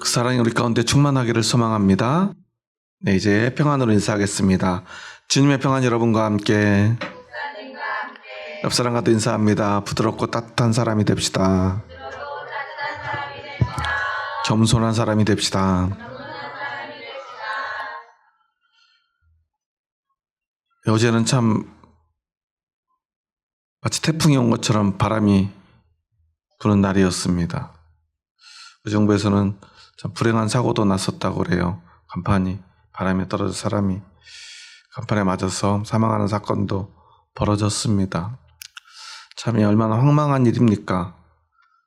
그 사랑이 우리 가운데 충만하기를 소망합니다. 네, 이제 평안으로 인사하겠습니다. 주님의 평안 여러분과 함께, 옆 사람과도 인사합니다. 부드럽고 따뜻한 사람이 됩시다. 겸손한 사람이 됩시다. 어제는 참 마치 태풍이 온 것처럼 바람이 부는 날이었습니다. 의정부에서는 참 불행한 사고도 났었다고 그래요. 간판이 바람에 떨어져 사람이 간판에 맞아서 사망하는 사건도 벌어졌습니다. 참 얼마나 황망한 일입니까?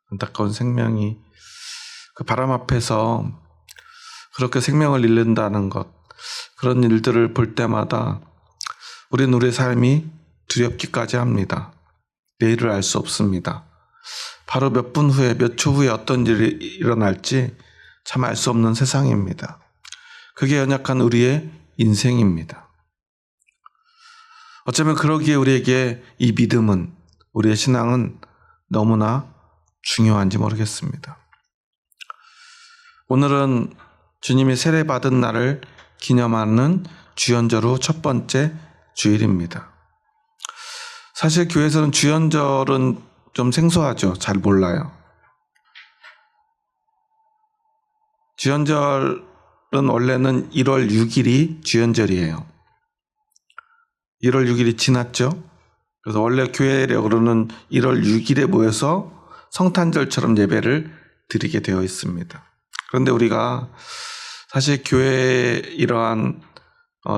안타까운 생명이 그 바람 앞에서 그렇게 생명을 잃는다는 것, 그런 일들을 볼 때마다 우리는 우리의 삶이 두렵기까지 합니다. 내일을 알 수 없습니다. 바로 몇 분 후에, 몇 초 후에 어떤 일이 일어날지 참 알 수 없는 세상입니다. 그게 연약한 우리의 인생입니다. 어쩌면 그러기에 우리에게 이 믿음은, 우리의 신앙은 너무나 중요한지 모르겠습니다. 오늘은 주님이 세례받은 날을 기념하는 주연절 후 첫 번째 주일입니다. 사실 교회에서는 주연절은 좀 생소하죠. 잘 몰라요. 주연절은 원래는 1월 6일이 주연절이에요. 1월 6일이 지났죠. 그래서 원래 교회력으로는 1월 6일에 모여서 성탄절처럼 예배를 드리게 되어 있습니다. 그런데 우리가 사실 교회의 이러한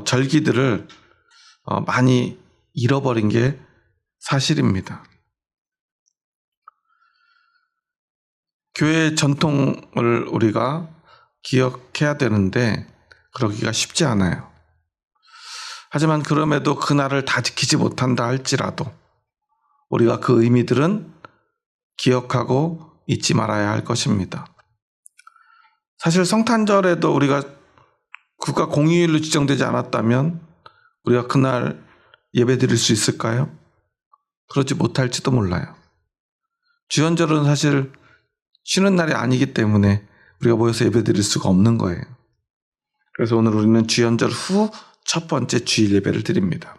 절기들을 많이 잃어버린 게 사실입니다. 교회의 전통을 우리가 기억해야 되는데 그러기가 쉽지 않아요. 하지만 그럼에도 그날을 다 지키지 못한다 할지라도 우리가 그 의미들은 기억하고 잊지 말아야 할 것입니다. 사실 성탄절에도 우리가 국가 공휴일로 지정되지 않았다면 우리가 그날 예배 드릴 수 있을까요? 그러지 못할지도 몰라요. 주연절은 사실 쉬는 날이 아니기 때문에 우리가 모여서 예배 드릴 수가 없는 거예요. 그래서 오늘 우리는 주연절 후 첫 번째 주일 예배를 드립니다.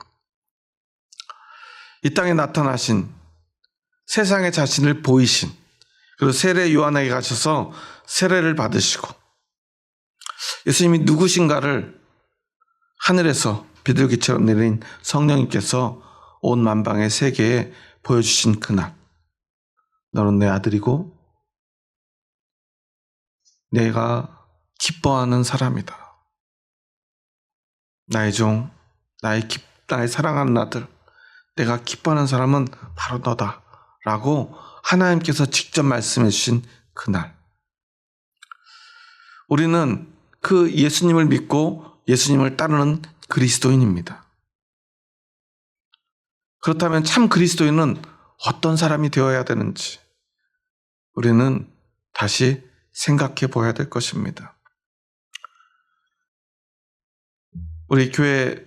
이 땅에 나타나신, 세상에 자신을 보이신, 그리고 세례 요한에게 가셔서 세례를 받으시고 예수님이 누구신가를 하늘에서 비둘기처럼 내린 성령님께서 온 만방의 세계에 보여주신 그날, 너는 내 아들이고 내가 기뻐하는 사람이다. 나의 종, 나의 사랑하는 아들, 내가 기뻐하는 사람은 바로 너다 라고 하나님께서 직접 말씀해 주신 그날, 우리는 그 예수님을 믿고 예수님을 따르는 그리스도인입니다. 그렇다면 참 그리스도인은 어떤 사람이 되어야 되는지 우리는 다시 생각해 보아야 될 것입니다. 우리 교회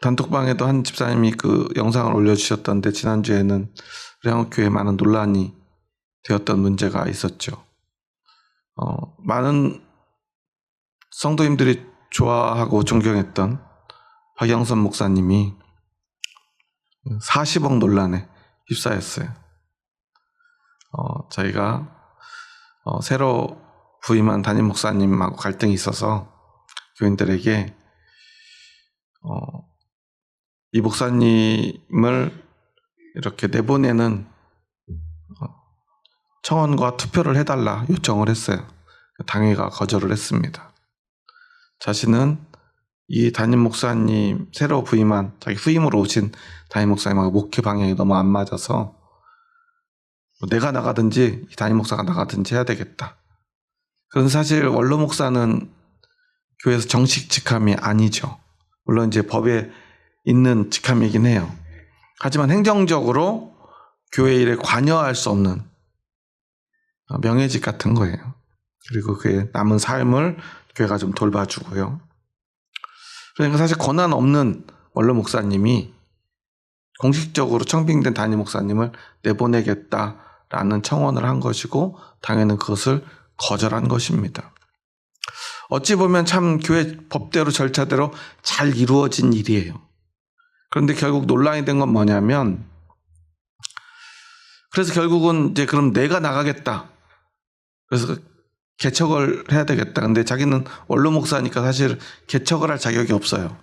단톡방에도 한 집사님이 그 영상을 올려주셨던데 지난주에는 우리 한국교회에 많은 논란이 되었던 문제가 있었죠. 많은 성도님들이 좋아하고 존경했던 박영선 목사님이 40억 논란에 휩싸였어요. 저희가 새로 부임한 담임 목사님하고 갈등이 있어서 교인들에게 이 목사님을 이렇게 내보내는 청원과 투표를 해달라 요청을 했어요. 당회가 거절을 했습니다. 자신은 이 담임 목사님, 새로 부임한, 자기 후임으로 오신 담임 목사님하고 목회 방향이 너무 안 맞아서 내가 나가든지 이 담임 목사가 나가든지 해야 되겠다. 그런데 사실 원로 목사는 교회에서 정식 직함이 아니죠. 물론 이제 법에 있는 직함이긴 해요. 하지만 행정적으로 교회 일에 관여할 수 없는 명예직 같은 거예요. 그리고 그의 남은 삶을 교회가 좀 돌봐주고요. 그러니까 사실 권한 없는 원로 목사님이 공식적으로 청빙된 담임 목사님을 내보내겠다라는 청원을 한 것이고 당연히 그것을 거절한 것입니다. 어찌 보면 참 교회 법대로 절차대로 잘 이루어진 일이에요. 그런데 결국 논란이 된 건 뭐냐면, 그래서 결국은 이제 그럼 내가 나가겠다. 그래서 개척을 해야 되겠다. 근데 자기는 원로 목사니까 사실 개척을 할 자격이 없어요.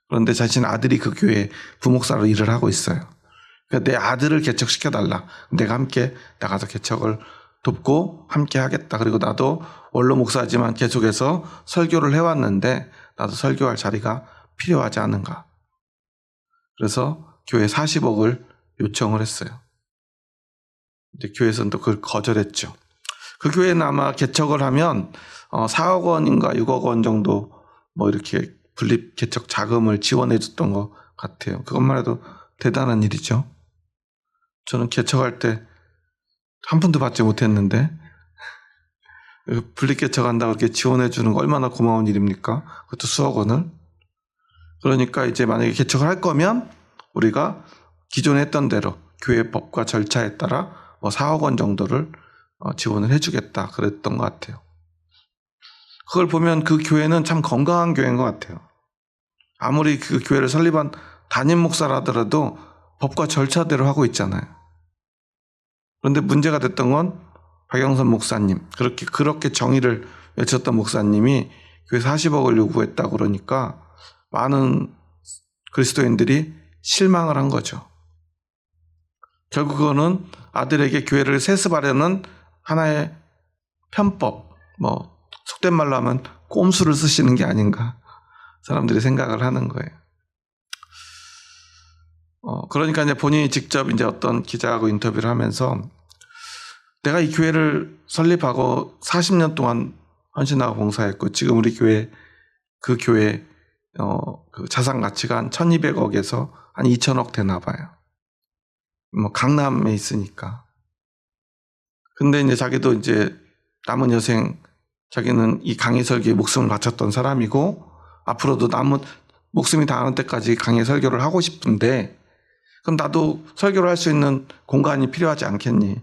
그런데 자신 아들이 그 교회에 부목사로 일을 하고 있어요. 그러니까 내 아들을 개척시켜달라. 내가 함께 나가서 개척을 돕고 함께 하겠다. 그리고 나도 원로 목사지만 계속해서 설교를 해왔는데 나도 설교할 자리가 필요하지 않은가. 그래서 교회 40억을 요청을 했어요. 근데 교회에서는 또 그걸 거절했죠. 그 교회는 아마 개척을 하면 4억 원인가 6억 원 정도 뭐 이렇게 분립 개척 자금을 지원해 줬던 것 같아요. 그것만 해도 대단한 일이죠. 저는 개척할 때 한 푼도 받지 못했는데 분립 개척한다고 이렇게 지원해 주는 거 얼마나 고마운 일입니까? 그것도 수억 원을. 그러니까 이제 만약에 개척을 할 거면 우리가 기존에 했던 대로 교회 법과 절차에 따라 뭐 4억 원 정도를 지원을 해주겠다 그랬던 것 같아요. 그걸 보면 그 교회는 참 건강한 교회인 것 같아요. 아무리 그 교회를 설립한 담임 목사라더라도 법과 절차대로 하고 있잖아요. 그런데 문제가 됐던 건 박영선 목사님, 그렇게 정의를 외쳤던 목사님이 교회 40억을 요구했다고 그러니까 많은 그리스도인들이 실망을 한 거죠. 결국 그거는 아들에게 교회를 세습하려는 하나의 편법, 뭐 속된 말로 하면 꼼수를 쓰시는 게 아닌가 사람들이 생각을 하는 거예요. 그러니까 이제 본인이 직접 이제 어떤 기자하고 인터뷰를 하면서 내가 이 교회를 설립하고 40년 동안 헌신하고 봉사했고 지금 우리 교회 그 교회 그 자산 가치가 한 1200억에서 한 2000억 되나 봐요. 뭐 강남에 있으니까. 근데 이제 자기도 이제 남은 여생 자기는 이 강의 설교에 목숨을 바쳤던 사람이고 앞으로도 남은 목숨이 닿는 때까지 강의 설교를 하고 싶은데 그럼 나도 설교를 할 수 있는 공간이 필요하지 않겠니?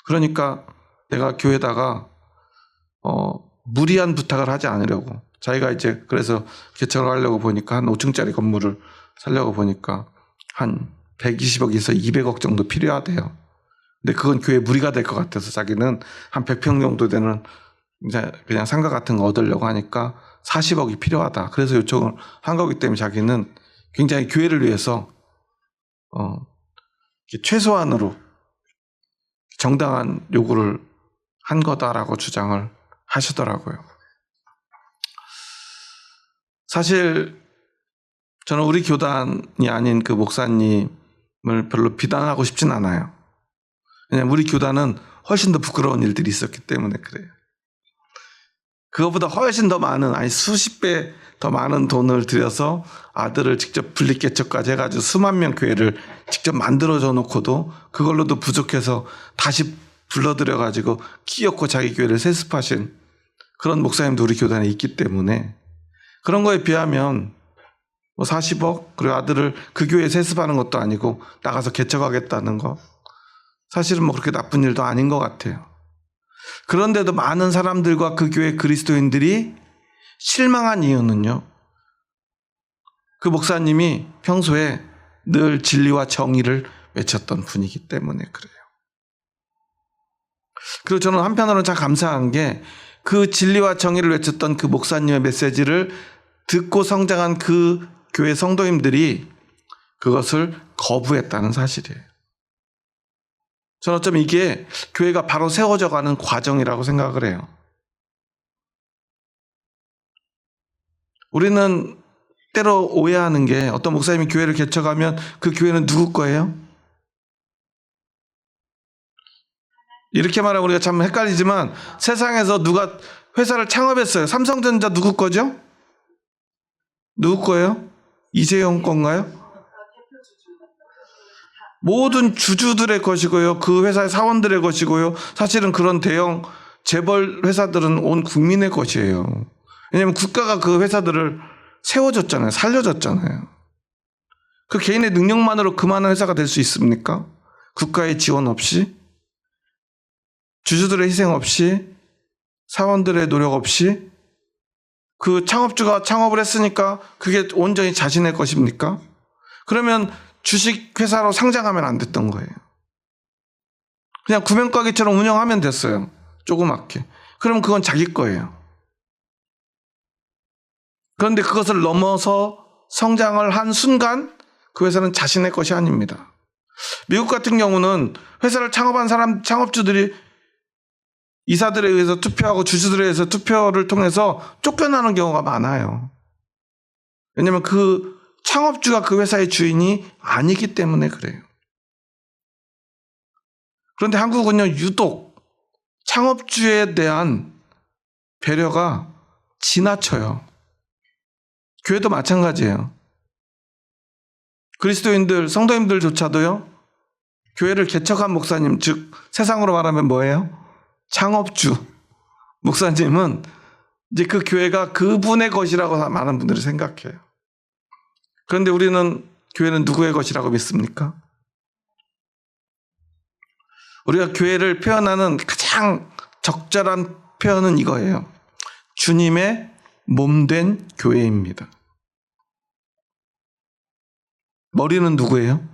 그러니까 내가 교회에다가 무리한 부탁을 하지 않으려고 자기가 이제 그래서 개척을 하려고 보니까 한 5층짜리 건물을 살려고 보니까 한 120억에서 200억 정도 필요하대요. 근데 그건 교회 무리가 될 것 같아서 자기는 한 100평 정도 되는 이제 그냥 상가 같은 거 얻으려고 하니까 40억이 필요하다. 그래서 요청을 한 거기 때문에 자기는 굉장히 교회를 위해서 최소한으로 정당한 요구를 한 거다라고 주장을 하시더라고요. 사실 저는 우리 교단이 아닌 그 목사님을 별로 비난하고 싶진 않아요. 왜냐하면 우리 교단은 훨씬 더 부끄러운 일들이 있었기 때문에 그래요. 그거보다 훨씬 더 많은, 아니 수십 배 더 많은 돈을 들여서 아들을 직접 분립개척까지 해가지고 수만 명 교회를 직접 만들어줘 놓고도 그걸로도 부족해서 다시 불러들여가지고 키웠고 자기 교회를 세습하신 그런 목사님도 우리 교단에 있기 때문에 그런 거에 비하면 뭐 40억 그리고 아들을 그 교회에 세습하는 것도 아니고 나가서 개척하겠다는 거 사실은 뭐 그렇게 나쁜 일도 아닌 것 같아요. 그런데도 많은 사람들과 그 교회 그리스도인들이 실망한 이유는요. 그 목사님이 평소에 늘 진리와 정의를 외쳤던 분이기 때문에 그래요. 그리고 저는 한편으로는 참 감사한 게 그 진리와 정의를 외쳤던 그 목사님의 메시지를 듣고 성장한 그 교회 성도님들이 그것을 거부했다는 사실이에요. 저는 어쩌면 이게 교회가 바로 세워져 가는 과정이라고 생각을 해요. 우리는 때로 오해하는 게 어떤 목사님이 교회를 개척하면 그 교회는 누구 거예요? 이렇게 말하면 우리가 참 헷갈리지만 세상에서 누가 회사를 창업했어요. 삼성전자 누구 거죠? 누구 거예요? 이재용 건가요? 모든 주주들의 것이고요. 그 회사의 사원들의 것이고요. 사실은 그런 대형 재벌 회사들은 온 국민의 것이에요. 왜냐하면 국가가 그 회사들을 세워줬잖아요. 살려줬잖아요. 그 개인의 능력만으로 그만한 회사가 될 수 있습니까? 국가의 지원 없이? 주주들의 희생 없이? 사원들의 노력 없이? 그 창업주가 창업을 했으니까 그게 온전히 자신의 것입니까? 그러면 주식회사로 상장하면 안 됐던 거예요. 그냥 구명가게처럼 운영하면 됐어요. 조그맣게. 그럼 그건 자기 거예요. 그런데 그것을 넘어서 성장을 한 순간 그 회사는 자신의 것이 아닙니다. 미국 같은 경우는 회사를 창업한 창업주들이 이사들에 의해서 투표하고 주주들에 의해서 투표를 통해서 쫓겨나는 경우가 많아요. 왜냐하면 그 창업주가 그 회사의 주인이 아니기 때문에 그래요. 그런데 한국은요, 유독 창업주에 대한 배려가 지나쳐요. 교회도 마찬가지예요. 그리스도인들, 성도님들조차도요, 교회를 개척한 목사님, 즉 세상으로 말하면 뭐예요? 창업주 목사님은 이제 그 교회가 그분의 것이라고 많은 분들이 생각해요. 그런데 우리는 교회는 누구의 것이라고 믿습니까? 우리가 교회를 표현하는 가장 적절한 표현은 이거예요. 주님의 몸된 교회입니다. 머리는 누구예요?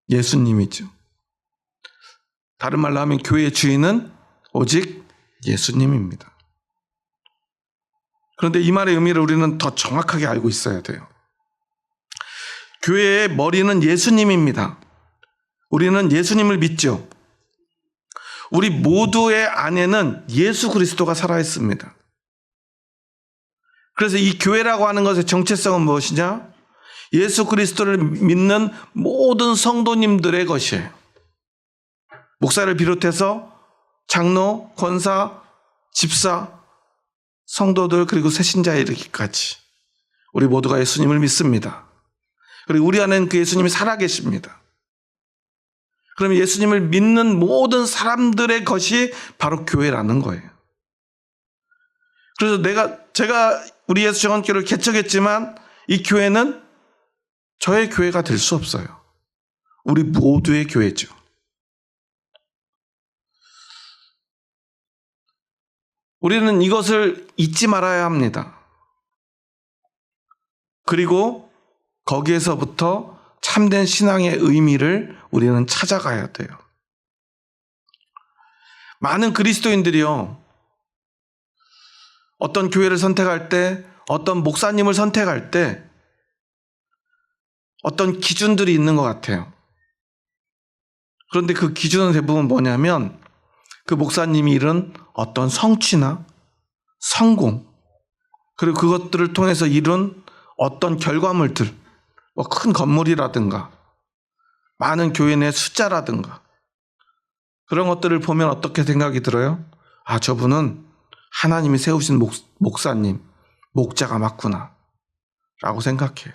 예수님이죠. 다른 말로 하면 교회의 주인은 오직 예수님입니다. 그런데 이 말의 의미를 우리는 더 정확하게 알고 있어야 돼요. 교회의 머리는 예수님입니다. 우리는 예수님을 믿죠. 우리 모두의 안에는 예수 그리스도가 살아있습니다. 그래서 이 교회라고 하는 것의 정체성은 무엇이냐? 예수 그리스도를 믿는 모든 성도님들의 것이에요. 목사를 비롯해서 장로, 권사, 집사, 성도들 그리고 새신자에 이르기까지 우리 모두가 예수님을 믿습니다. 그리고 우리 안에는 그 예수님이 살아계십니다. 그러면 예수님을 믿는 모든 사람들의 것이 바로 교회라는 거예요. 그래서 제가 우리 예수 정원교를 개척했지만 이 교회는 저의 교회가 될 수 없어요. 우리 모두의 교회죠. 우리는 이것을 잊지 말아야 합니다. 그리고 거기에서부터 참된 신앙의 의미를 우리는 찾아가야 돼요. 많은 그리스도인들이요, 어떤 교회를 선택할 때, 어떤 목사님을 선택할 때 어떤 기준들이 있는 것 같아요. 그런데 그 기준은 대부분 뭐냐면 그 목사님이 이룬 어떤 성취나 성공, 그리고 그것들을 통해서 이룬 어떤 결과물들, 뭐 큰 건물이라든가 많은 교회 내 숫자라든가 그런 것들을 보면 어떻게 생각이 들어요? 아, 저분은 하나님이 세우신 목사님, 목자가 맞구나 라고 생각해요.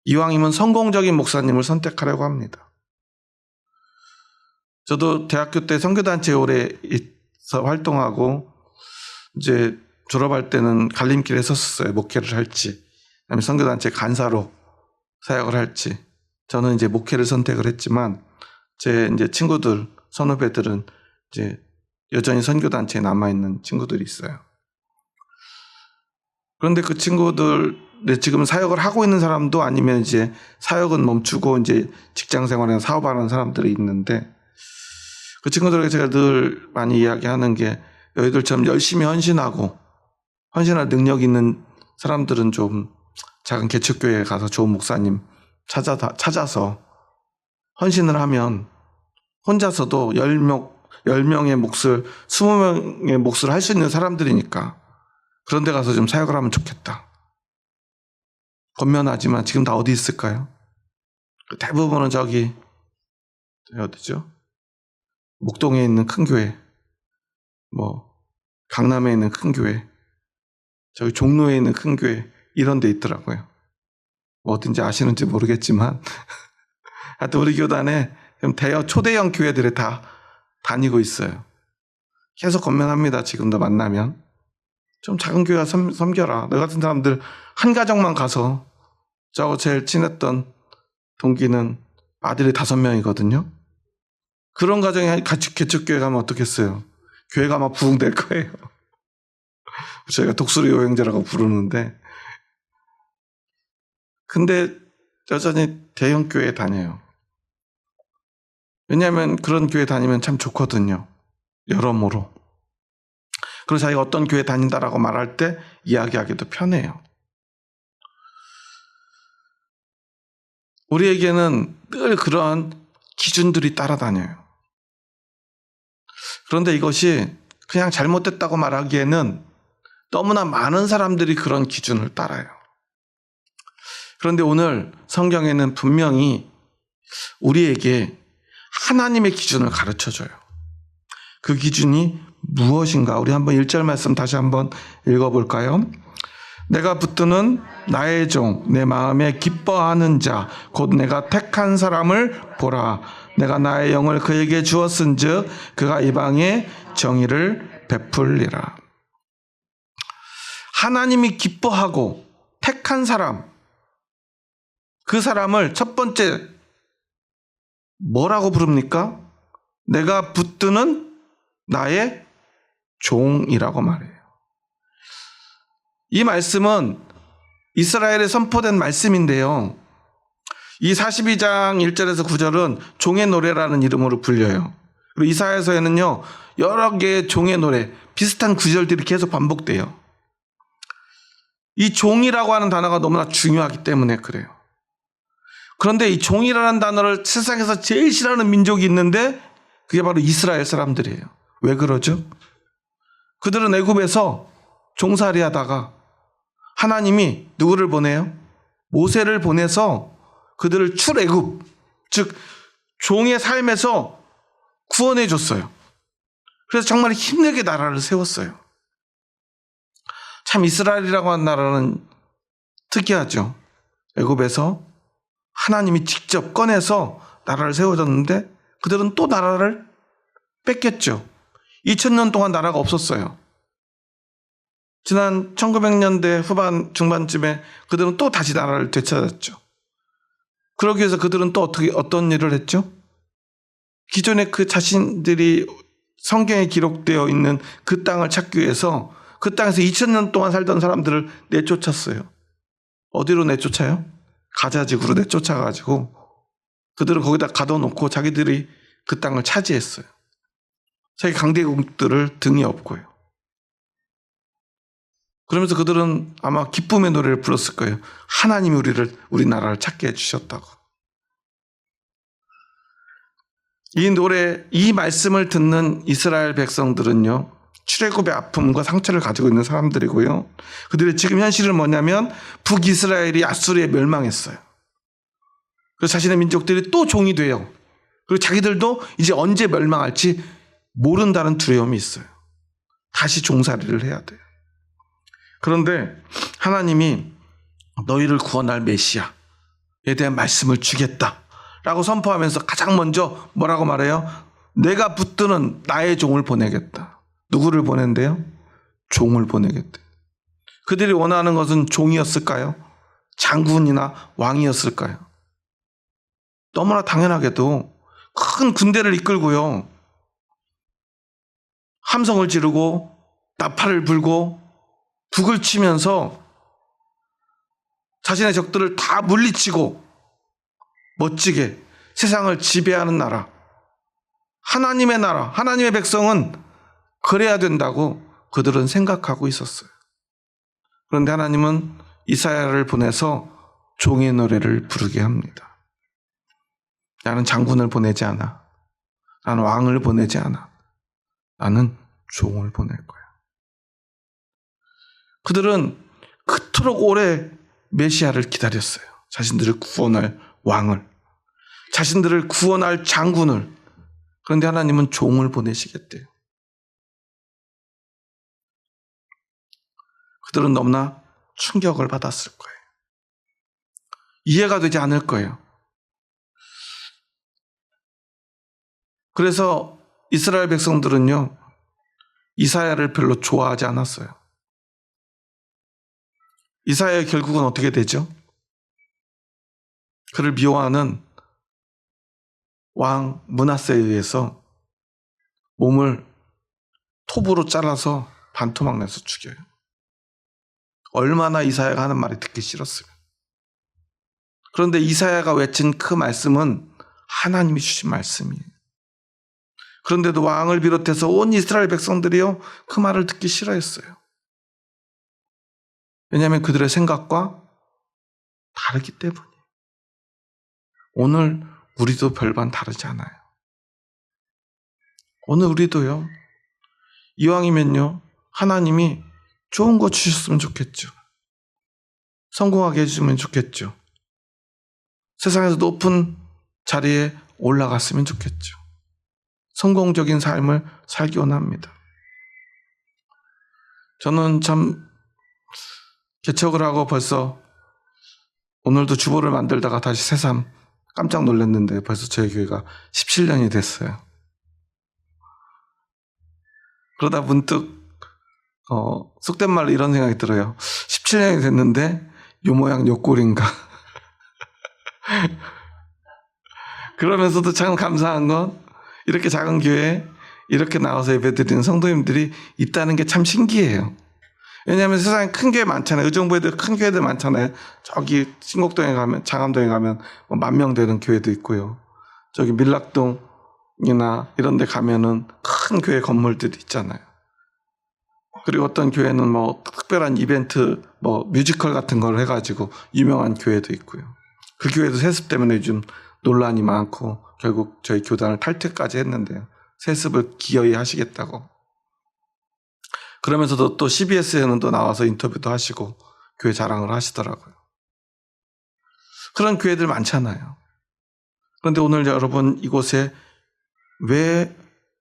이왕이면 성공적인 목사님을 선택하려고 합니다. 저도 대학교 때 선교단체에 오래 있어 활동하고 이제 졸업할 때는 갈림길에 섰었어요. 목회를 할지 아니면 선교단체 간사로 사역을 할지. 저는 이제 목회를 선택을 했지만 제 이제 친구들, 선후배들은 이제 여전히 선교단체에 남아있는 친구들이 있어요. 그런데 그 친구들, 지금 사역을 하고 있는 사람도 아니면 이제 사역은 멈추고 이제 직장 생활이나 사업하는 사람들이 있는데 그 친구들에게 제가 늘 많이 이야기하는 게 너희들처럼 열심히 헌신하고 헌신할 능력 있는 사람들은 좀 작은 개척교회에 가서 좋은 목사님 찾아서 헌신을 하면 혼자서도 10명의 몫을, 20명의 몫을 할 수 있는 사람들이니까 그런 데 가서 좀 사역을 하면 좋겠다. 건면하지만 지금 다 어디 있을까요? 대부분은 저기 어디죠? 목동에 있는 큰 교회, 뭐 강남에 있는 큰 교회, 저기 종로에 있는 큰 교회 이런 데 있더라고요. 뭐 어딘지 아시는지 모르겠지만 하여튼 우리 교단에 초대형 교회들에 다 다니고 있어요. 계속 건면합니다. 지금도 만나면 좀 작은 교회 섬겨라. 너 같은 사람들 한 가정만 가서, 저하고 제일 친했던 동기는 아들이 5명이거든요. 그런 가정에 같이 개척교회 가면 어떻겠어요? 교회가 막 부흥될 거예요. 저희가 독수리 여행자라고 부르는데, 근데 여전히 대형 교회에 다녀요. 왜냐하면 그런 교회 다니면 참 좋거든요. 여러모로. 그리고 자기가 어떤 교회 다닌다라고 말할 때 이야기하기도 편해요. 우리에게는 늘 그러한 기준들이 따라다녀요. 그런데 이것이 그냥 잘못됐다고 말하기에는 너무나 많은 사람들이 그런 기준을 따라요. 그런데 오늘 성경에는 분명히 우리에게 하나님의 기준을 가르쳐줘요. 그 기준이 무엇인가? 우리 한번 1절 말씀 다시 한번 읽어볼까요? 내가 붙드는 나의 종, 내 마음에 기뻐하는 자, 곧 내가 택한 사람을 보라. 내가 나의 영을 그에게 주었은즉 그가 이방에 정의를 베풀리라. 하나님이 기뻐하고 택한 사람, 그 사람을 첫 번째 뭐라고 부릅니까? 내가 붙드는 나의 종이라고 말해요. 이 말씀은 이스라엘에 선포된 말씀인데요. 이 42장 1절에서 9절은 종의 노래라는 이름으로 불려요. 그리고 이사야서에는요, 여러 개의 종의 노래, 비슷한 구절들이 계속 반복돼요. 이 종이라고 하는 단어가 너무나 중요하기 때문에 그래요. 그런데 이 종이라는 단어를 세상에서 제일 싫어하는 민족이 있는데 그게 바로 이스라엘 사람들이에요. 왜 그러죠? 그들은 애굽에서 종살이 하다가 하나님이 누구를 보내요? 모세를 보내서 그들을 출애굽, 즉 종의 삶에서 구원해 줬어요. 그래서 정말 힘들게 나라를 세웠어요. 참 이스라엘이라고 하는 나라는 특이하죠. 애굽에서 하나님이 직접 꺼내서 나라를 세워줬는데 그들은 또 나라를 뺏겼죠. 2000년 동안 나라가 없었어요. 지난 1900년대 후반 중반쯤에 그들은 또 다시 나라를 되찾았죠. 그러기 위해서 그들은 또 어떤 일을 했죠? 기존에 그 자신들이 성경에 기록되어 있는 그 땅을 찾기 위해서 그 땅에서 2000년 동안 살던 사람들을 내쫓았어요. 어디로 내쫓아요? 가자지구로 내쫓아가지고 그들을 거기다 가둬놓고 자기들이 그 땅을 차지했어요. 자기 강대국들을 등에 업고요. 그러면서 그들은 아마 기쁨의 노래를 불렀을 거예요. 하나님이 우리 나라를 찾게 해주셨다고. 이 노래, 이 말씀을 듣는 이스라엘 백성들은요, 출애굽의 아픔과 상처를 가지고 있는 사람들이고요. 그들의 지금 현실은 뭐냐면 북이스라엘이 아수르에 멸망했어요. 그래서 자신의 민족들이 또 종이 돼요. 그리고 자기들도 이제 언제 멸망할지 모른다는 두려움이 있어요. 다시 종살이를 해야 돼요. 그런데 하나님이 너희를 구원할 메시아에 대한 말씀을 주겠다라고 선포하면서 가장 먼저 뭐라고 말해요? 내가 붙드는 나의 종을 보내겠다. 누구를 보낸대요? 종을 보내겠대요. 그들이 원하는 것은 종이었을까요? 장군이나 왕이었을까요? 너무나 당연하게도 큰 군대를 이끌고요, 함성을 지르고 나팔을 불고 북을 치면서 자신의 적들을 다 물리치고 멋지게 세상을 지배하는 나라, 하나님의 나라, 하나님의 백성은 그래야 된다고 그들은 생각하고 있었어요. 그런데 하나님은 이사야를 보내서 종의 노래를 부르게 합니다. 나는 장군을 보내지 않아. 나는 왕을 보내지 않아. 나는 종을 보낼 거야. 그들은 그토록 오래 메시아를 기다렸어요. 자신들을 구원할 왕을, 자신들을 구원할 장군을. 그런데 하나님은 종을 보내시겠대요. 그들은 너무나 충격을 받았을 거예요. 이해가 되지 않을 거예요. 그래서 이스라엘 백성들은요, 이사야를 별로 좋아하지 않았어요. 이사야 결국은 어떻게 되죠? 그를 미워하는 왕 므낫세에 의해서 몸을 톱으로 잘라서 반토막 내서 죽여요. 얼마나 이사야가 하는 말이 듣기 싫었으면. 그런데 이사야가 외친 그 말씀은 하나님이 주신 말씀이에요. 그런데도 왕을 비롯해서 온 이스라엘 백성들이요, 그 말을 듣기 싫어했어요. 왜냐하면 그들의 생각과 다르기 때문이에요. 오늘 우리도 별반 다르지 않아요. 오늘 우리도요, 이왕이면요, 하나님이 좋은 거 주셨으면 좋겠죠. 성공하게 해주면 좋겠죠. 세상에서 높은 자리에 올라갔으면 좋겠죠. 성공적인 삶을 살기 원합니다. 저는 참 개척을 하고 벌써 오늘도 주보를 만들다가 다시 새삼 깜짝 놀랐는데 벌써 저희 교회가 17년이 됐어요. 그러다 문득 속된 말로 이런 생각이 들어요. 17년이 됐는데 요 모양 요 꼴인가. 그러면서도 참 감사한 건 이렇게 작은 교회에 이렇게 나와서 예배드리는 성도님들이 있다는 게 참 신기해요. 왜냐하면 세상에 큰 교회 많잖아요. 의정부에도 큰 교회들 많잖아요. 저기 신곡동에 가면, 장암동에 가면 뭐 10,000명 되는 교회도 있고요. 저기 밀락동이나 이런 데 가면은 큰 교회 건물들이 있잖아요. 그리고 어떤 교회는 뭐 특별한 이벤트, 뭐 뮤지컬 같은 걸 해가지고 유명한 교회도 있고요. 그 교회도 세습 때문에 요즘 논란이 많고 결국 저희 교단을 탈퇴까지 했는데요. 세습을 기어이 하시겠다고. 그러면서도 또 CBS에는 또 나와서 인터뷰도 하시고 교회 자랑을 하시더라고요. 그런 교회들 많잖아요. 그런데 오늘 여러분 이곳에 왜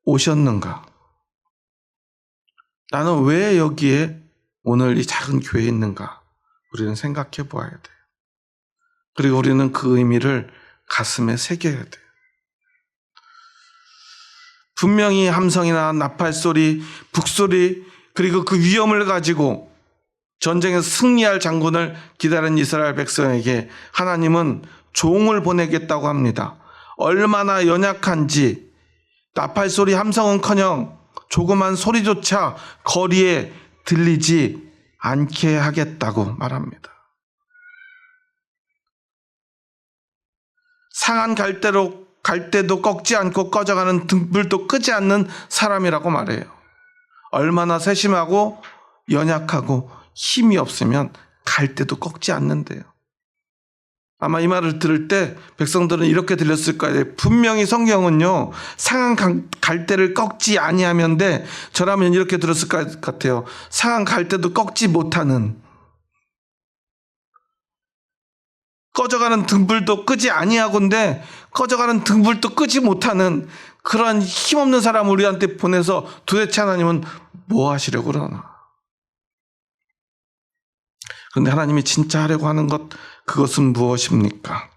오셨는가? 나는 왜 여기에 오늘 이 작은 교회에 있는가? 우리는 생각해 보아야 돼요. 그리고 우리는 그 의미를 가슴에 새겨야 돼요. 분명히 함성이나 나팔소리, 북소리, 그리고 그 위험을 가지고 전쟁에서 승리할 장군을 기다린 이스라엘 백성에게 하나님은 종을 보내겠다고 합니다. 얼마나 연약한지 나팔소리 함성은커녕 조그만 소리조차 거리에 들리지 않게 하겠다고 말합니다. 상한 갈대도 꺾지 않고 꺼져가는 등불도 끄지 않는 사람이라고 말해요. 얼마나 세심하고 연약하고 힘이 없으면 갈대도 꺾지 않는데요. 아마 이 말을 들을 때 백성들은 이렇게 들렸을 거예요. 분명히 성경은요, 상한 갈대를 꺾지 아니하면데 저라면 이렇게 들었을 것 같아요. 상한 갈대도 꺾지 못하는, 꺼져가는 등불도 끄지 아니하건대 꺼져가는 등불도 끄지 못하는 그런 힘없는 사람을 우리한테 보내서 도대체 하나님은 뭐 하시려고 그러나? 그런데 하나님이 진짜 하려고 하는 것, 그것은 무엇입니까?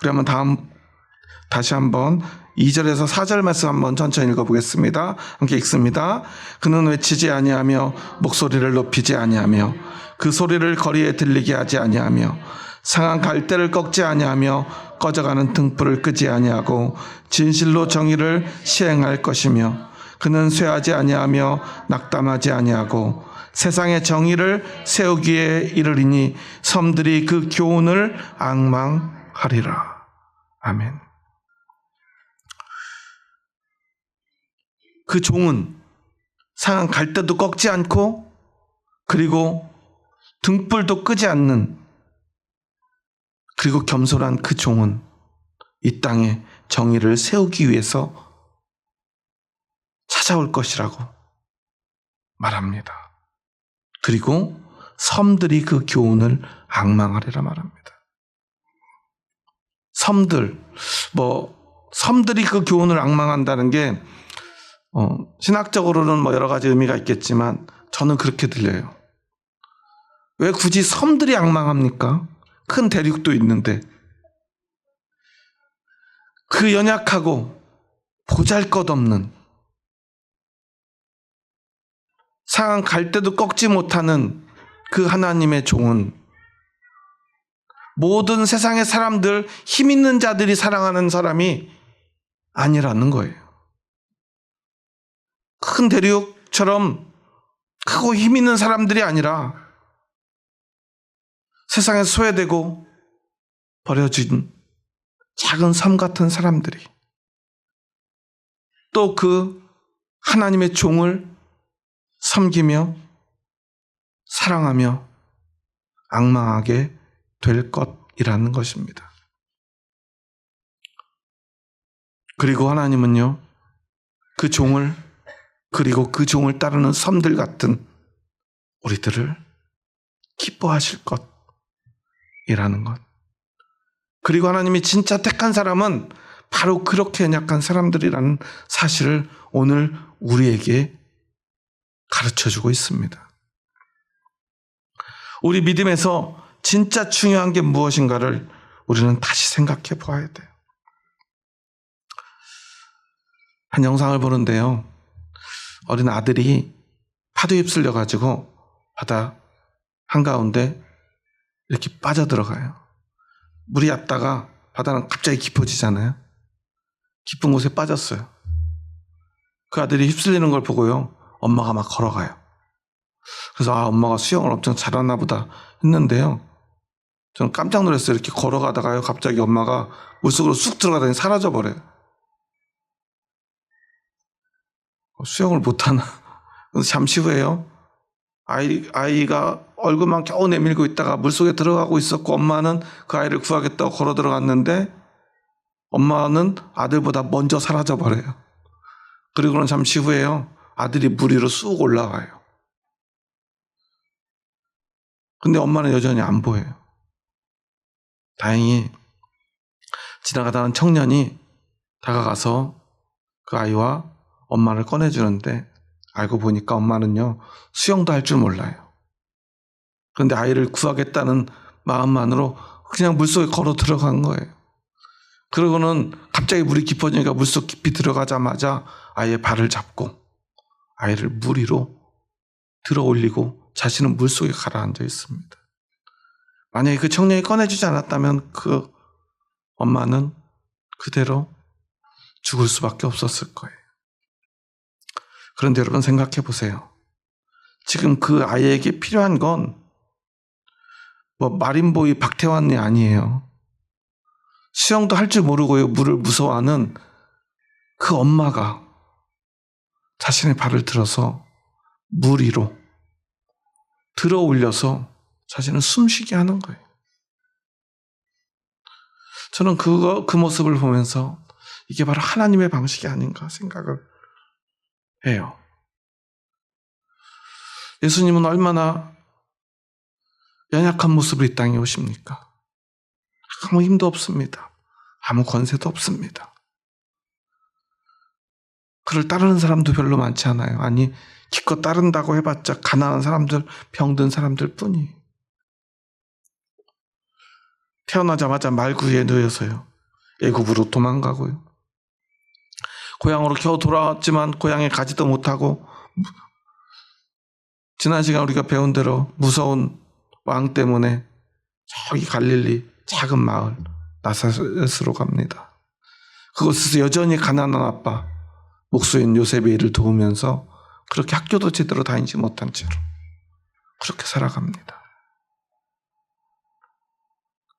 우리 다시 한번 2절에서 4절 말씀 한번 천천히 읽어보겠습니다. 함께 읽습니다. 그는 외치지 아니하며 목소리를 높이지 아니하며 그 소리를 거리에 들리게 하지 아니하며 상한 갈대를 꺾지 아니하며 꺼져가는 등불을 끄지 아니하고 진실로 정의를 시행할 것이며 그는 쇠하지 아니하며 낙담하지 아니하고 세상의 정의를 세우기에 이르리니 섬들이 그 교훈을 앙망하리라. 아멘. 그 종은 상한 갈대도 꺾지 않고 그리고 등불도 끄지 않는, 그리고 겸손한 그 종은 이 땅에 정의를 세우기 위해서 찾아올 것이라고 말합니다. 그리고 섬들이 그 교훈을 앙망하리라 말합니다. 섬들이 그 교훈을 앙망한다는 게 신학적으로는 뭐 여러 가지 의미가 있겠지만 저는 그렇게 들려요. 왜 굳이 섬들이 앙망합니까? 큰 대륙도 있는데. 그 연약하고 보잘것없는, 상한 갈대도 꺾지 못하는 그 하나님의 종은 모든 세상의 사람들, 힘 있는 자들이 사랑하는 사람이 아니라는 거예요. 큰 대륙처럼 크고 힘 있는 사람들이 아니라 세상에 소외되고 버려진 작은 섬 같은 사람들이 또 그 하나님의 종을 섬기며 사랑하며 앙망하게 될 것이라는 것입니다. 그리고 하나님은요, 그 종을, 그리고 그 종을 따르는 섬들 같은 우리들을 기뻐하실 것이라는 것. 그리고 하나님이 진짜 택한 사람은 바로 그렇게 연약한 사람들이라는 사실을 오늘 우리에게 가르쳐주고 있습니다. 우리 믿음에서 진짜 중요한 게 무엇인가를 우리는 다시 생각해 보아야 돼요. 한 영상을 보는데요, 어린 아들이 파도에 휩쓸려 가지고 바다 한가운데 이렇게 빠져들어가요. 물이 얕다가 바다는 갑자기 깊어지잖아요. 깊은 곳에 빠졌어요. 그 아들이 휩쓸리는 걸 보고요, 엄마가 막 걸어가요. 그래서 엄마가 수영을 엄청 잘하나 보다 했는데요, 저는 깜짝 놀랐어요. 이렇게 걸어가다가요, 갑자기 엄마가 물속으로 쑥 들어가더니 사라져버려요. 수영을 못하나? 그래서 잠시 후에요, 아이가 얼굴만 겨우 내밀고 있다가 물속에 들어가고 있었고, 엄마는 그 아이를 구하겠다고 걸어 들어갔는데 엄마는 아들보다 먼저 사라져버려요. 그리고는 잠시 후에요, 아들이 물 위로 쑥 올라와요. 근데 엄마는 여전히 안 보여요. 다행히 지나가다는 청년이 다가가서 그 아이와 엄마를 꺼내주는데, 알고 보니까 엄마는요, 수영도 할 줄 몰라요. 그런데 아이를 구하겠다는 마음만으로 그냥 물속에 걸어 들어간 거예요. 그러고는 갑자기 물이 깊어지니까 물속 깊이 들어가자마자 아이의 발을 잡고 아이를 물 위로 들어 올리고 자신은 물속에 가라앉아 있습니다. 만약에 그 청년이 꺼내주지 않았다면 그 엄마는 그대로 죽을 수밖에 없었을 거예요. 그런데 여러분 생각해 보세요. 지금 그 아이에게 필요한 건 마린보이 박태환이 아니에요. 수영도 할 줄 모르고요, 물을 무서워하는 그 엄마가 자신의 발을 들어서 물 위로 들어 올려서 자신을 숨쉬게 하는 거예요. 저는 그 모습을 보면서 이게 바로 하나님의 방식이 아닌가 생각을 해요. 예수님은 얼마나 연약한 모습으로 이 땅에 오십니까? 아무 힘도 없습니다. 아무 권세도 없습니다. 그를 따르는 사람도 별로 많지 않아요. 아니, 기껏 따른다고 해봤자 가난한 사람들, 병든 사람들 뿐이에요. 태어나자마자 말구유에 누워서요, 애굽으로 도망가고요, 고향으로 겨우 돌아왔지만 고향에 가지도 못하고, 지난 시간 우리가 배운 대로 무서운 왕 때문에 저기 갈릴리 작은 마을 나사렛으로 갑니다. 그곳에서 여전히 가난한 아빠 목수인 요셉의 일을 도우면서 그렇게 학교도 제대로 다니지 못한 채로 그렇게 살아갑니다.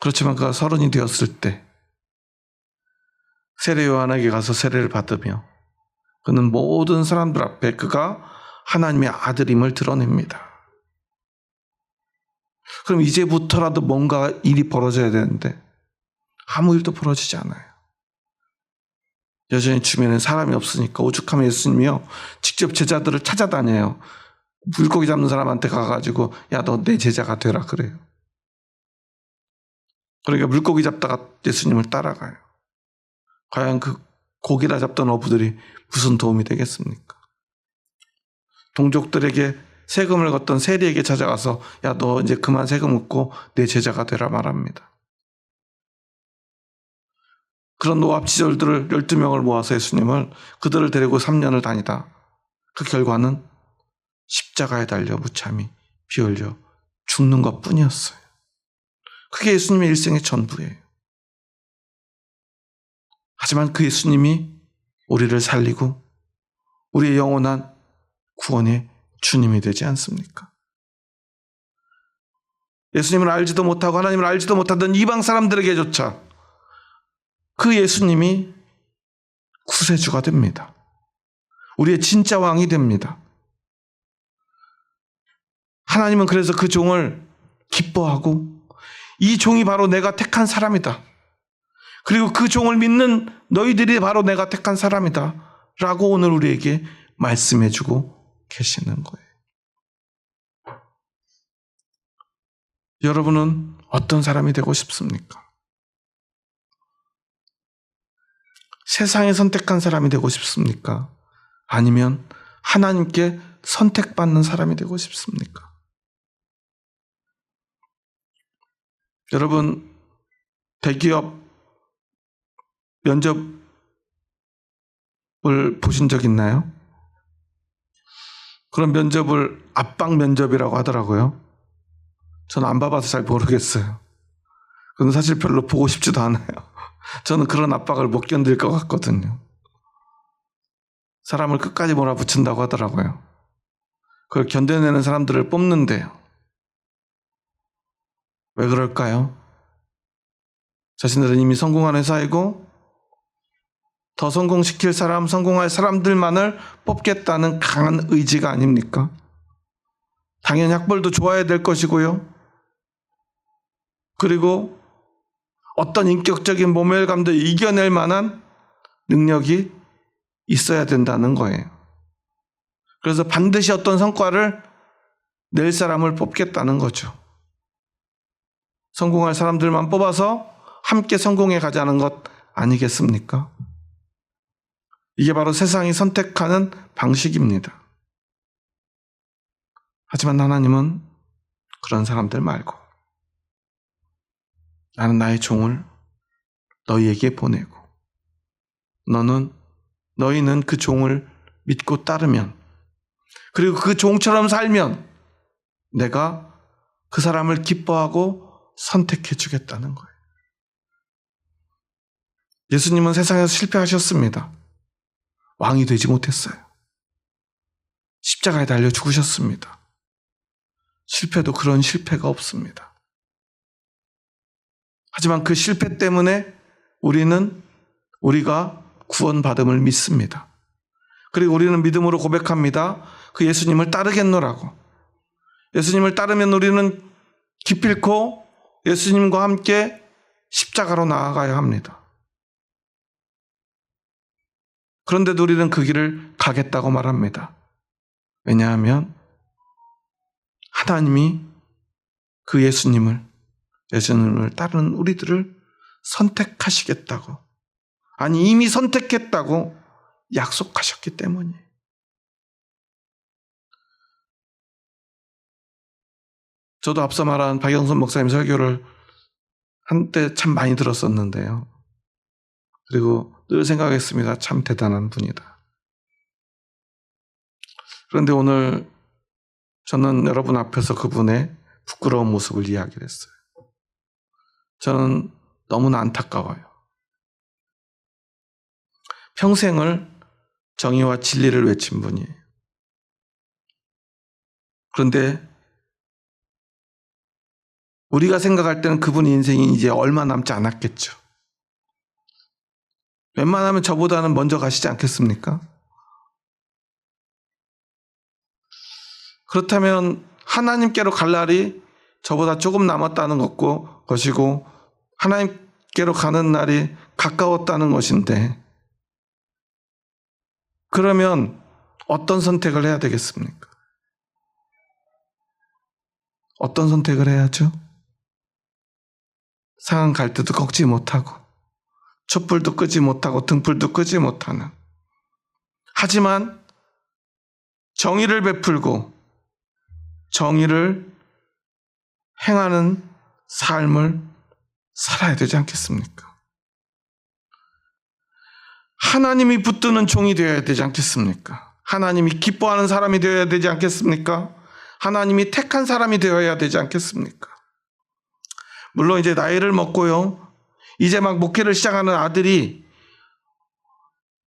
그렇지만 그가 30이 되었을 때 세례 요한에게 가서 세례를 받으며 그는 모든 사람들 앞에 그가 하나님의 아들임을 드러냅니다. 그럼 이제부터라도 뭔가 일이 벌어져야 되는데 아무 일도 벌어지지 않아요. 여전히 주변에 사람이 없으니까 오죽하면 예수님이요, 직접 제자들을 찾아다녀요. 물고기 잡는 사람한테 가가지고 야, 너 내 제자가 되라 그래요. 그러니까 물고기 잡다가 예수님을 따라가요. 과연 그 고기나 잡던 어부들이 무슨 도움이 되겠습니까? 동족들에게 세금을 걷던 세리에게 찾아가서 야, 너 이제 그만 세금 걷고 내 제자가 되라 말합니다. 그런 노합지졸들을 12명을 모아서 예수님을 그들을 데리고 3년을 다니다 그 결과는 십자가에 달려 무참히 피 흘려 죽는 것뿐이었어요. 그게 예수님의 일생의 전부예요. 하지만 그 예수님이 우리를 살리고 우리의 영원한 구원의 주님이 되지 않습니까? 예수님을 알지도 못하고 하나님을 알지도 못하던 이방 사람들에게조차 그 예수님이 구세주가 됩니다. 우리의 진짜 왕이 됩니다. 하나님은 그래서 그 종을 기뻐하고 이 종이 바로 내가 택한 사람이다. 그리고 그 종을 믿는 너희들이 바로 내가 택한 사람이다. 라고 오늘 우리에게 말씀해주고 계시는 거예요. 여러분은 어떤 사람이 되고 싶습니까? 세상에 선택한 사람이 되고 싶습니까? 아니면 하나님께 선택받는 사람이 되고 싶습니까? 여러분, 대기업 면접을 보신 적 있나요? 그런 면접을 압박 면접이라고 하더라고요. 저는 안 봐봐서 잘 모르겠어요. 그건 사실 별로 보고 싶지도 않아요. 저는 그런 압박을 못 견딜 것 같거든요. 사람을 끝까지 몰아붙인다고 하더라고요. 그걸 견뎌내는 사람들을 뽑는데요. 왜 그럴까요? 자신들은 이미 성공한 회사이고 더 성공시킬 사람, 성공할 사람들만을 뽑겠다는 강한 의지가 아닙니까? 당연히 학벌도 좋아야 될 것이고요. 그리고 어떤 인격적인 모멸감도 이겨낼 만한 능력이 있어야 된다는 거예요. 그래서 반드시 어떤 성과를 낼 사람을 뽑겠다는 거죠. 성공할 사람들만 뽑아서 함께 성공해 가자는 것 아니겠습니까? 이게 바로 세상이 선택하는 방식입니다. 하지만 하나님은 그런 사람들 말고 나는 나의 종을 너희에게 보내고 너희는 그 종을 믿고 따르면 그리고 그 종처럼 살면 내가 그 사람을 기뻐하고 선택해 주겠다는 거예요. 예수님은 세상에서 실패하셨습니다. 왕이 되지 못했어요. 십자가에 달려 죽으셨습니다. 실패도 그런 실패가 없습니다. 하지만 그 실패 때문에 우리가 구원받음을 믿습니다. 그리고 우리는 믿음으로 고백합니다. 그 예수님을 따르겠노라고. 예수님을 따르면 우리는 기필코 예수님과 함께 십자가로 나아가야 합니다. 그런데도 우리는 그 길을 가겠다고 말합니다. 왜냐하면 하나님이 그 예수님을 따르는 우리들을 선택하시겠다고, 아니 이미 선택했다고 약속하셨기 때문이에요. 저도 앞서 말한 박영선 목사님 설교를 한때 참 많이 들었었는데요. 그리고 늘 생각했습니다. 참 대단한 분이다. 그런데 오늘 저는 여러분 앞에서 그분의 부끄러운 모습을 이야기를 했어요. 저는 너무나 안타까워요. 평생을 정의와 진리를 외친 분이에요. 그런데 우리가 생각할 때는 그분의 인생이 이제 얼마 남지 않았겠죠. 웬만하면 저보다는 먼저 가시지 않겠습니까? 그렇다면 하나님께로 갈 날이 저보다 조금 남았다는 것이고 하나님께로 가는 날이 가까웠다는 것인데, 그러면 어떤 선택을 해야 되겠습니까? 어떤 선택을 해야죠? 상한 갈대도 꺾지 못하고 촛불도 끄지 못하고 등불도 끄지 못하는, 하지만 정의를 베풀고 정의를 행하는 삶을 살아야 되지 않겠습니까? 하나님이 붙드는 종이 되어야 되지 않겠습니까? 하나님이 기뻐하는 사람이 되어야 되지 않겠습니까? 하나님이 택한 사람이 되어야 되지 않겠습니까? 물론 이제 나이를 먹고요, 이제 막 목회를 시작하는 아들이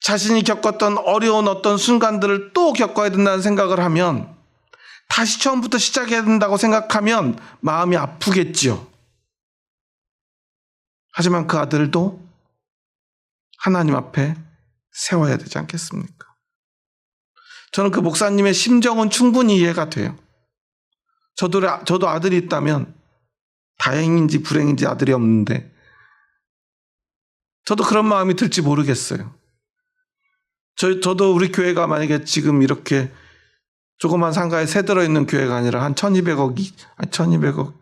자신이 겪었던 어려운 어떤 순간들을 또 겪어야 된다는 생각을 하면 다시 처음부터 시작해야 된다고 생각하면 마음이 아프겠지요. 하지만 그 아들도 하나님 앞에 세워야 되지 않겠습니까? 저는 그 목사님의 심정은 충분히 이해가 돼요. 저도 아들이 있다면 다행인지 불행인지 아들이 없는데 저도 그런 마음이 들지 모르겠어요. 저도 우리 교회가 만약에 지금 이렇게 조그만 상가에 새 들어있는 교회가 아니라 한 1200억,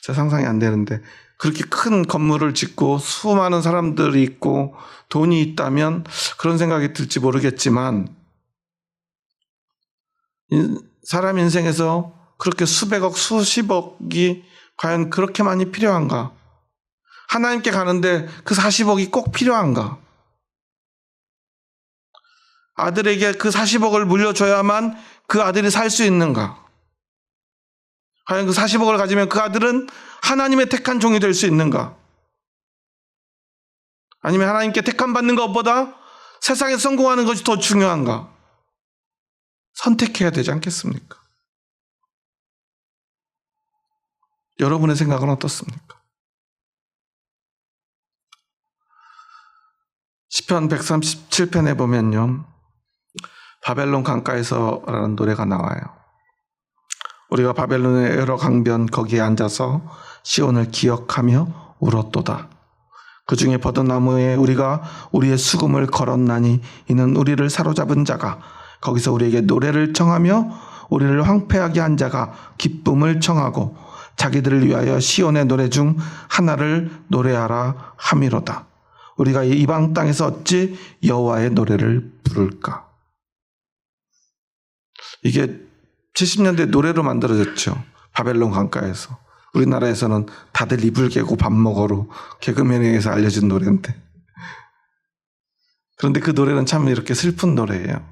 제 상상이 안 되는데 그렇게 큰 건물을 짓고 수많은 사람들이 있고 돈이 있다면 그런 생각이 들지 모르겠지만 사람 인생에서 그렇게 수백억, 수십억이 과연 그렇게 많이 필요한가? 하나님께 가는데 그 40억이 꼭 필요한가? 아들에게 그 40억을 물려줘야만 그 아들이 살 수 있는가? 과연 그 40억을 가지면 그 아들은 하나님의 택한 종이 될 수 있는가? 아니면 하나님께 택함 받는 것보다 세상에서 성공하는 것이 더 중요한가? 선택해야 되지 않겠습니까? 여러분의 생각은 어떻습니까? 시편 137편에 보면요, 바벨론 강가에서라는 노래가 나와요. 우리가 바벨론의 여러 강변 거기에 앉아서 시온을 기억하며 울었도다. 그 중에 버드나무에 우리가 우리의 수금을 걸었나니 이는 우리를 사로잡은 자가 거기서 우리에게 노래를 청하며 우리를 황폐하게 한 자가 기쁨을 청하고 자기들을 위하여 시온의 노래 중 하나를 노래하라 함이로다. 우리가 이방 땅에서 어찌 여호와의 노래를 부를까? 이게 70년대 노래로 만들어졌죠. 바벨론 강가에서. 우리나라에서는 다들 이불 개고 밥 먹어로 개그맨에 의해서 알려진 노래인데. 그런데 그 노래는 참 이렇게 슬픈 노래예요.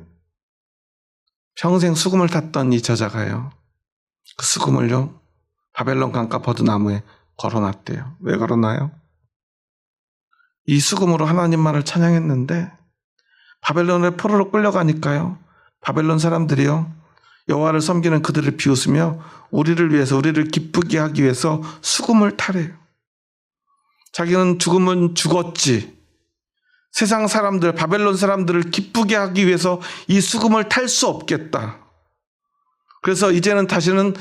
평생 수금을 탔던 이 저자가요, 그 수금을요 바벨론 강가 버드나무에 걸어놨대요. 왜 걸어놔요? 이 수금으로 하나님만을 찬양했는데 바벨론의 포로로 끌려가니까요, 바벨론 사람들이요 여호와를 섬기는 그들을 비웃으며 우리를 위해서, 우리를 기쁘게 하기 위해서 수금을 타래요. 자기는 죽으면 죽었지, 세상 사람들, 바벨론 사람들을 기쁘게 하기 위해서 이 수금을 탈 수 없겠다. 그래서 이제는 다시는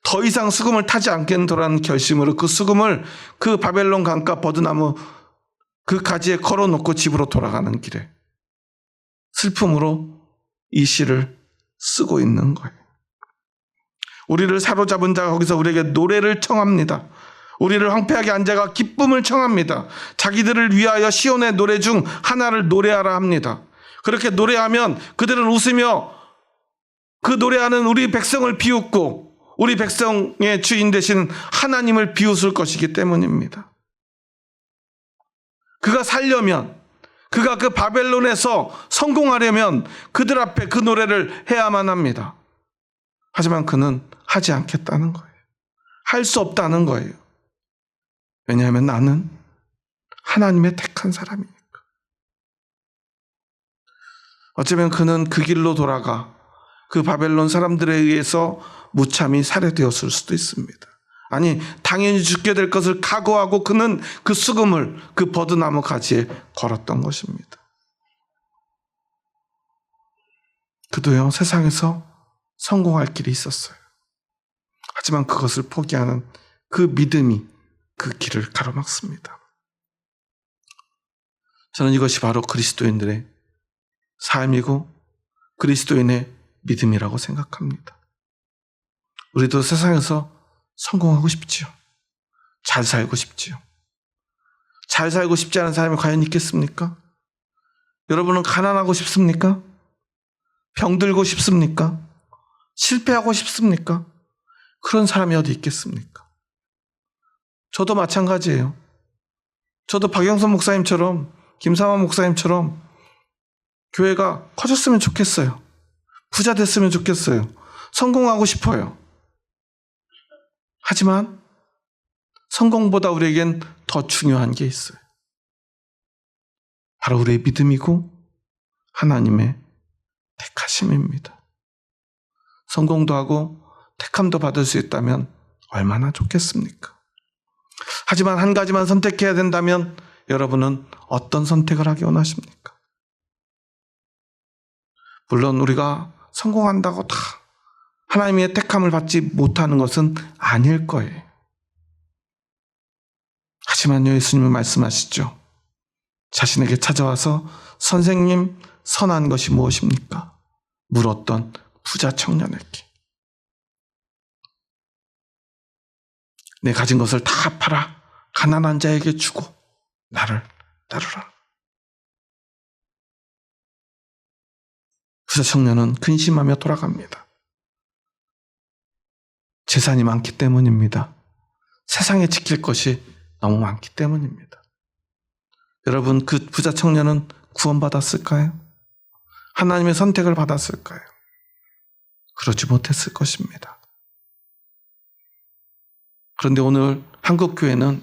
더 이상 수금을 타지 않겠노라는 결심으로 그 수금을 그 바벨론 강가 버드나무 그 가지에 걸어놓고 집으로 돌아가는 길에 슬픔으로 이 시를 쓰고 있는 거예요. 우리를 사로잡은 자가 거기서 우리에게 노래를 청합니다. 우리를 황폐하게 한 자가 기쁨을 청합니다. 자기들을 위하여 시온의 노래 중 하나를 노래하라 합니다. 그렇게 노래하면 그들은 웃으며 그 노래하는 우리 백성을 비웃고 우리 백성의 주인 되신 하나님을 비웃을 것이기 때문입니다. 그가 살려면, 그가 그 바벨론에서 성공하려면 그들 앞에 그 노래를 해야만 합니다. 하지만 그는 하지 않겠다는 거예요. 할 수 없다는 거예요. 왜냐하면 나는 하나님의 택한 사람이니까. 어쩌면 그는 그 길로 돌아가 그 바벨론 사람들에 의해서 무참히 살해되었을 수도 있습니다. 아니, 당연히 죽게 될 것을 각오하고 그는 그 수금을 그 버드나무 가지에 걸었던 것입니다. 그도요, 세상에서 성공할 길이 있었어요. 하지만 그것을 포기하는 그 믿음이 그 길을 가로막습니다. 저는 이것이 바로 그리스도인들의 삶이고 그리스도인의 믿음이라고 생각합니다. 우리도 세상에서 성공하고 싶지요. 잘 살고 싶지요. 잘 살고 싶지 않은 사람이 과연 있겠습니까? 여러분은 가난하고 싶습니까? 병들고 싶습니까? 실패하고 싶습니까? 그런 사람이 어디 있겠습니까? 저도 마찬가지예요. 저도 박영선 목사님처럼, 김삼환 목사님처럼 교회가 커졌으면 좋겠어요. 부자 됐으면 좋겠어요. 성공하고 싶어요. 하지만 성공보다 우리에겐 더 중요한 게 있어요. 바로 우리의 믿음이고 하나님의 택하심입니다. 성공도 하고 택함도 받을 수 있다면 얼마나 좋겠습니까? 하지만 한 가지만 선택해야 된다면 여러분은 어떤 선택을 하기 원하십니까? 물론 우리가 성공한다고 다 하나님의 택함을 받지 못하는 것은 아닐 거예요. 하지만요, 예수님은 말씀하시죠. 자신에게 찾아와서 선생님, 선한 것이 무엇입니까? 물었던 부자 청년에게. 내 가진 것을 다 팔아 가난한 자에게 주고 나를 따르라. 부자 청년은 근심하며 돌아갑니다. 재산이 많기 때문입니다. 세상에 지킬 것이 너무 많기 때문입니다. 여러분, 그 부자 청년은 구원받았을까요? 하나님의 선택을 받았을까요? 그러지 못했을 것입니다. 그런데 오늘 한국교회는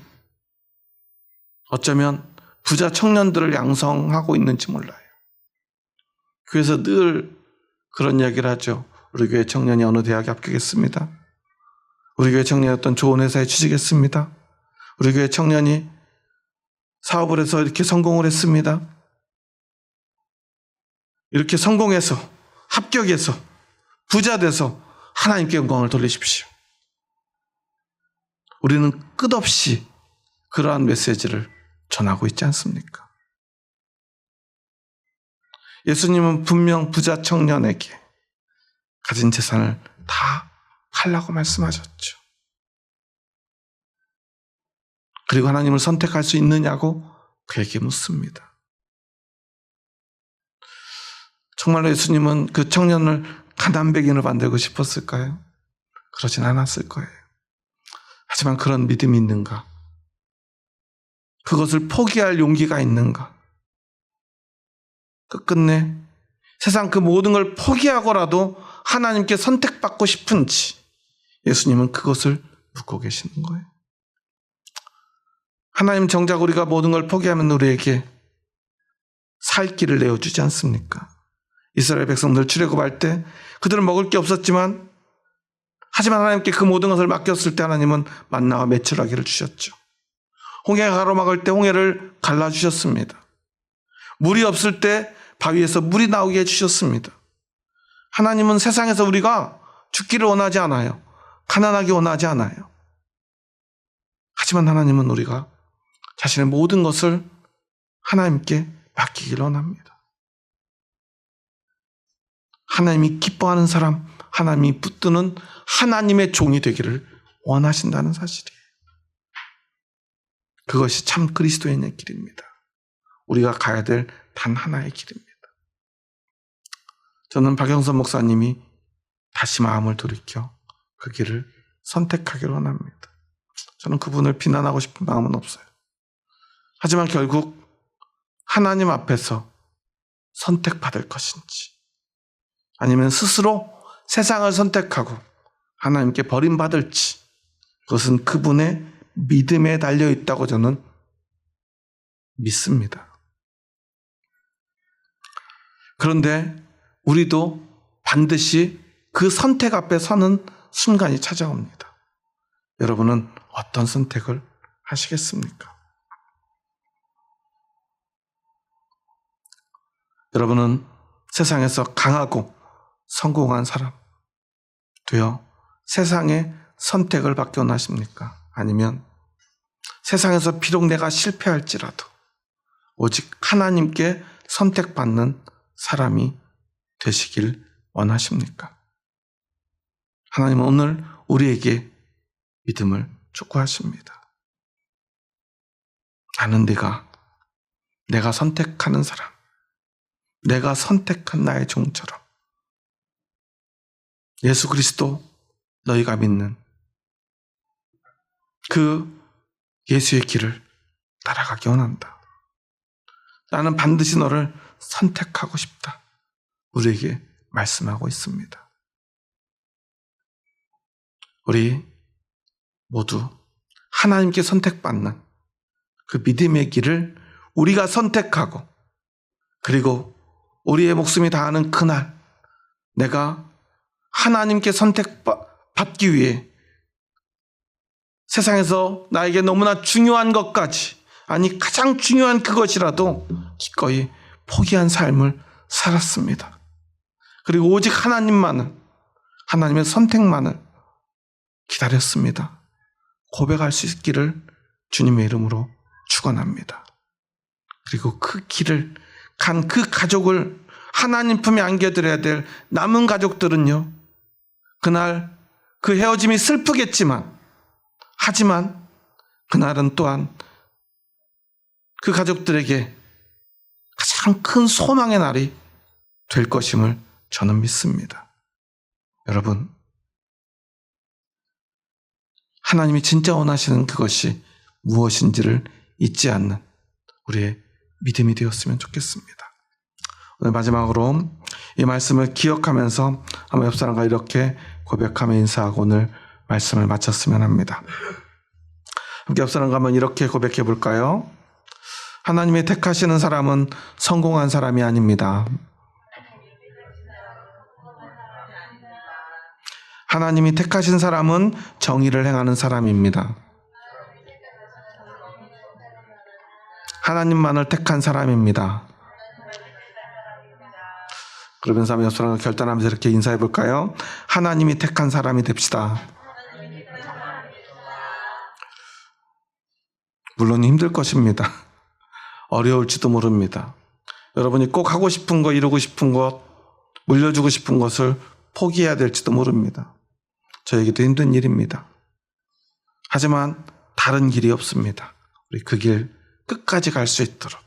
어쩌면 부자 청년들을 양성하고 있는지 몰라요. 교회에서 늘 그런 이야기를 하죠. 우리 교회 청년이 어느 대학에 합격했습니다. 우리 교회 청년이 어떤 좋은 회사에 취직했습니다. 우리 교회 청년이 사업을 해서 이렇게 성공을 했습니다. 이렇게 성공해서 합격해서 부자 돼서 하나님께 영광을 돌리십시오. 우리는 끝없이 그러한 메시지를 전하고 있지 않습니까? 예수님은 분명 부자 청년에게 가진 재산을 다 팔라고 말씀하셨죠. 그리고 하나님을 선택할 수 있느냐고 그에게 묻습니다. 정말로 예수님은 그 청년을 가난백인으로 만들고 싶었을까요? 그러진 않았을 거예요. 하지만 그런 믿음이 있는가? 그것을 포기할 용기가 있는가? 끝끝내 세상 그 모든 걸 포기하고라도 하나님께 선택받고 싶은지 예수님은 그것을 묻고 계시는 거예요. 하나님 정작 우리가 모든 걸 포기하면 우리에게 살 길을 내어주지 않습니까? 이스라엘 백성들 출애굽할 때 그들은 먹을 게 없었지만 하지만 하나님께 그 모든 것을 맡겼을 때 하나님은 만나와 메추라기를 주셨죠. 홍해가 가로막을 때 홍해를 갈라주셨습니다. 물이 없을 때 바위에서 물이 나오게 해주셨습니다. 하나님은 세상에서 우리가 죽기를 원하지 않아요. 가난하게 원하지 않아요. 하지만 하나님은 우리가 자신의 모든 것을 하나님께 맡기기를 원합니다. 하나님이 기뻐하는 사람, 하나님이 붙드는 하나님의 종이 되기를 원하신다는 사실이에요. 그것이 참 그리스도인의 길입니다. 우리가 가야 될 단 하나의 길입니다. 저는 박영선 목사님이 다시 마음을 돌이켜 그 길을 선택하기를 원합니다. 저는 그분을 비난하고 싶은 마음은 없어요. 하지만 결국 하나님 앞에서 선택받을 것인지 아니면 스스로 세상을 선택하고 하나님께 버림받을지 그것은 그분의 믿음에 달려있다고 저는 믿습니다. 그런데 우리도 반드시 그 선택 앞에 서는 순간이 찾아옵니다. 여러분은 어떤 선택을 하시겠습니까? 여러분은 세상에서 강하고 성공한 사람 되어 세상의 선택을 받기 원하십니까? 아니면 세상에서 비록 내가 실패할지라도 오직 하나님께 선택받는 사람이 되시길 원하십니까? 하나님은 오늘 우리에게 믿음을 촉구하십니다. 나는 내가 선택하는 사람, 내가 선택한 나의 종처럼 예수 그리스도 너희가 믿는 그 예수의 길을 따라가기 원한다. 나는 반드시 너를 선택하고 싶다. 우리에게 말씀하고 있습니다. 우리 모두 하나님께 선택받는 그 믿음의 길을 우리가 선택하고 그리고 우리의 목숨이 다하는 그날 내가 하나님께 선택받기 위해 세상에서 나에게 너무나 중요한 것까지, 아니 가장 중요한 그것이라도 기꺼이 포기한 삶을 살았습니다. 그리고 오직 하나님만을, 하나님의 선택만을 기다렸습니다. 고백할 수 있기를 주님의 이름으로 축원합니다. 그리고 그 길을 간 그 가족을 하나님 품에 안겨드려야 될 남은 가족들은요, 그날 그 헤어짐이 슬프겠지만, 하지만 그날은 또한 그 가족들에게 가장 큰 소망의 날이 될 것임을 저는 믿습니다. 여러분, 하나님이 진짜 원하시는 그것이 무엇인지를 잊지 않는 우리의 믿음이 되었으면 좋겠습니다. 오늘 마지막으로 이 말씀을 기억하면서 한번 옆 사람과 이렇게 고백하며 인사하고 오늘 말씀을 마쳤으면 합니다. 함께 옆 사람과 한번 이렇게 고백해 볼까요? 하나님이 택하시는 사람은 성공한 사람이 아닙니다. 하나님이 택하신 사람은 정의를 행하는 사람입니다. 하나님만을 택한 사람입니다. 그러면서 한번 옆 사람과 결단하면서 이렇게 인사해 볼까요? 하나님이 택한 사람이 됩시다. 물론 힘들 것입니다. 어려울지도 모릅니다. 여러분이 꼭 하고 싶은 거, 이루고 싶은 것, 물려주고 싶은 것을 포기해야 될지도 모릅니다. 저에게도 힘든 일입니다. 하지만 다른 길이 없습니다. 우리 그 길 끝까지 갈 수 있도록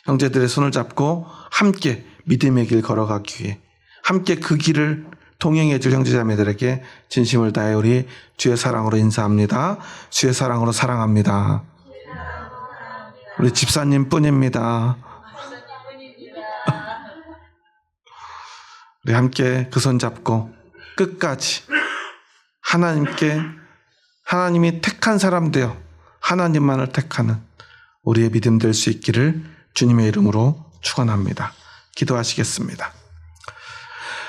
형제들의 손을 잡고 함께 믿음의 길 걸어가기 위해 함께 그 길을 동행해 줄 형제자매들에게 진심을 다해 우리 주의 사랑으로 인사합니다. 주의 사랑으로 사랑합니다. 우리 집사님 뿐입니다. 우리 함께 그 손 잡고 끝까지 하나님이 택한 사람 되어 하나님만을 택하는 우리의 믿음 될 수 있기를 주님의 이름으로 축원합니다. 기도하시겠습니다.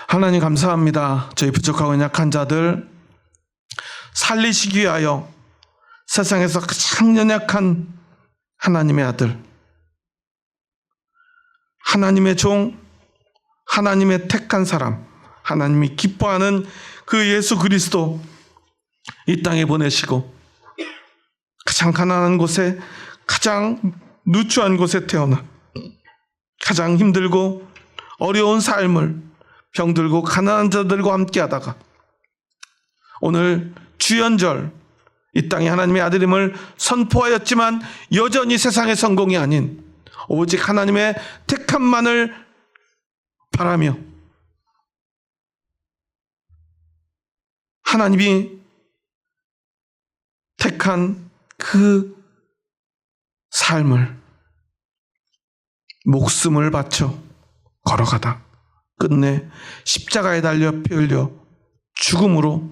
하나님 감사합니다. 저희 부족하고 연약한 자들 살리시기 위하여 세상에서 가장 연약한 하나님의 아들, 하나님의 종, 하나님의 택한 사람, 하나님이 기뻐하는 그 예수 그리스도 이 땅에 보내시고 가장 가난한 곳에, 가장 누추한 곳에 태어나 가장 힘들고 어려운 삶을 병들고 가난한 자들과 함께 하다가 오늘 주연절 이 땅에 하나님의 아들임을 선포하였지만 여전히 세상의 성공이 아닌 오직 하나님의 택함만을 바라며 하나님이 택한 그 삶을 목숨을 바쳐 걸어가다 끝내 십자가에 달려 피 흘려 죽음으로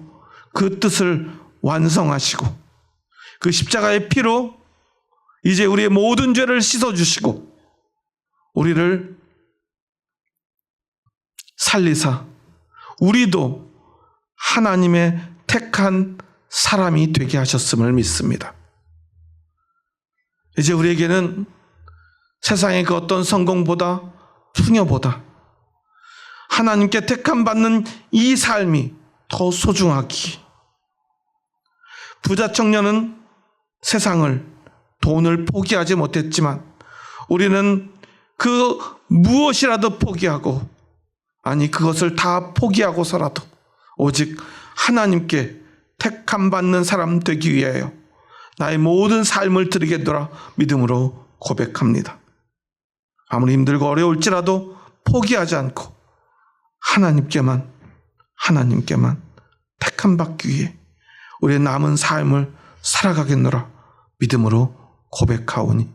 그 뜻을 완성하시고 그 십자가의 피로 이제 우리의 모든 죄를 씻어주시고 우리를 살리사 우리도 하나님의 택한 사람이 되게 하셨음을 믿습니다. 이제 우리에게는 세상의 그 어떤 성공보다 풍요보다 하나님께 택함 받는 이 삶이 더 소중하기. 부자 청년은 세상을, 돈을 포기하지 못했지만 우리는 그 무엇이라도 포기하고, 아니 그것을 다 포기하고서라도 오직 하나님께 택함 받는 사람 되기 위하여 나의 모든 삶을 드리겠노라 믿음으로 고백합니다. 아무리 힘들고 어려울지라도 포기하지 않고 하나님께만 택함 받기 위해 우리의 남은 삶을 살아가겠노라 믿음으로 고백하오니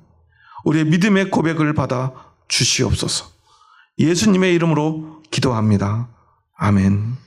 우리의 믿음의 고백을 받아 주시옵소서. 예수님의 이름으로 기도합니다. 아멘.